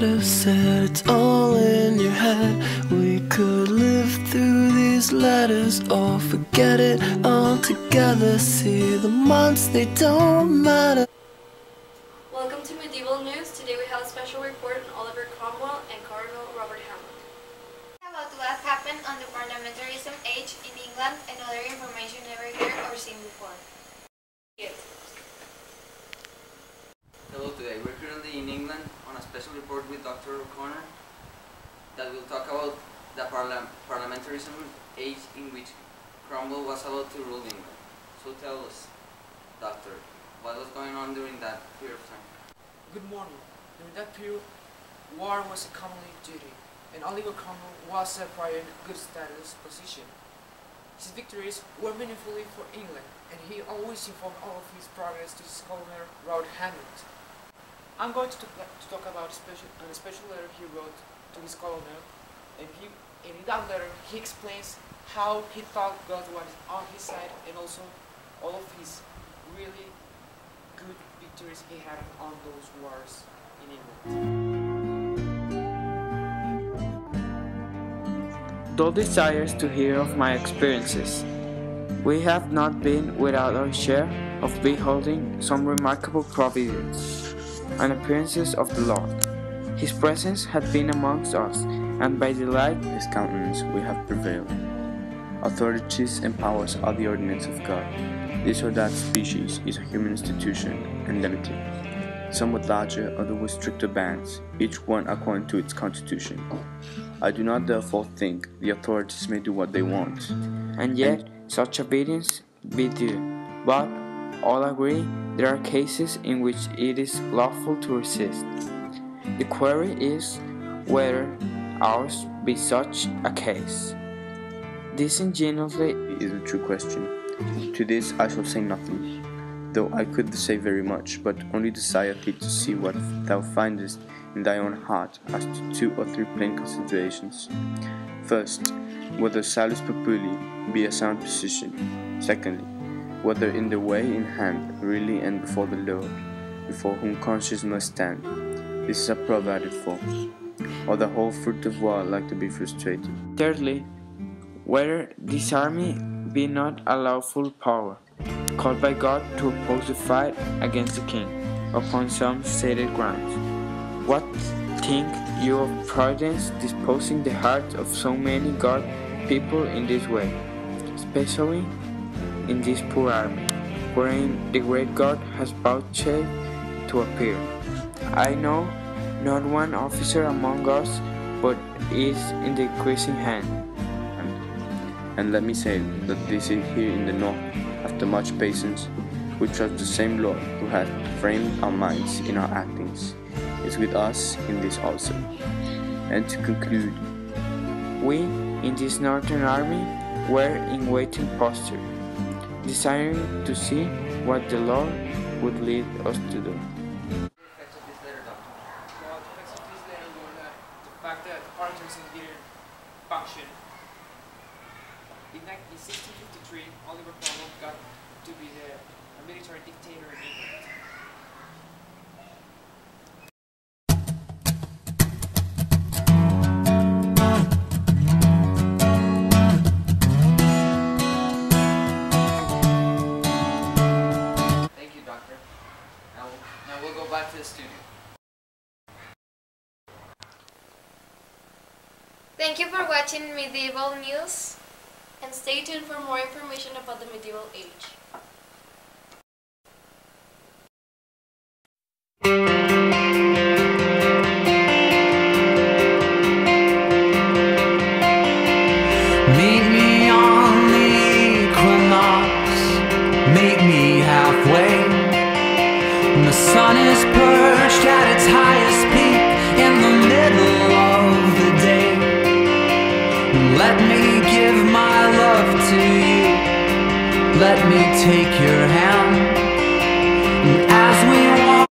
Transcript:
have said, it's all in your head. We could live through these letters or forget it altogether. See the months, they don't matter. Welcome to Medieval News. Today we have a special report on Oliver Cromwell and Cardinal Robert Hamlet. About what happened on the parliamentarism age in England and other information never heard or seen before. Hello, today we're currently in England on a special report with Dr. O'Connor that will talk about the parliamentarism age in which Cromwell was about to rule England. So tell us, Doctor, what was going on during that period of time? Good morning. During that period, war was a common duty, and Oliver Cromwell was a prior in good status position. His victories were meaningful for England, and he always informed all of his progress to his colonel Robert Hamlet. I'm going to talk about a special letter he wrote to his colonel, and in that letter he explains how he thought God was on his side, and also all of his really good victories he had on those wars in England. Thou desires to hear of my experiences. We have not been without our share of beholding some remarkable providence and appearances of the Lord. His presence hath been amongst us, and by the light of his countenance we have prevailed. Authorities and powers are the ordinance of God. This or that species is a human institution and limited, some with larger, other with stricter bands, each one according to its constitution. I do not therefore think the authorities may do what they want, and yet such obedience be due, but all agree there are cases in which it is lawful to resist. The query is whether ours be such a case. Disingenuously is a true question. To this I shall say nothing, though I could say very much, but only desire thee to see what thou findest in thy own heart as to 2 or 3 plain considerations. First, whether salus populi be a sound position. Secondly, whether in the way in hand, really and before the Lord, before whom conscience must stand, this is a provided for, or the whole fruit of war like to be frustrated. Thirdly, whether this army be not a lawful power, called by God to oppose the fight against the king, upon some stated grounds. What think you of Providence disposing the hearts of so many good people in this way, especially in this poor army, wherein the great God has vouchsafed to appear? I know not one officer among us but is in the increasing hand. And let me say that this is here in the north, after much patience, we trust the same Lord who hath framed our minds in our actings, is with us in this also. And to conclude, we in this northern army were in waiting posture, desiring to see what the Lord would lead us to do. Well, the effects of this letter were the fact that parliamentarism didn't function. In 1653, Oliver Cromwell got to be a military dictator in England. Thank you, Doctor. Now we'll go back to the studio. Thank you for watching Medieval News. And stay tuned for more information about the medieval age. Meet me on the equinox, meet me halfway. The sun is perched at its highest peak in the middle of the day. Let me give my love to you, let me take your hand.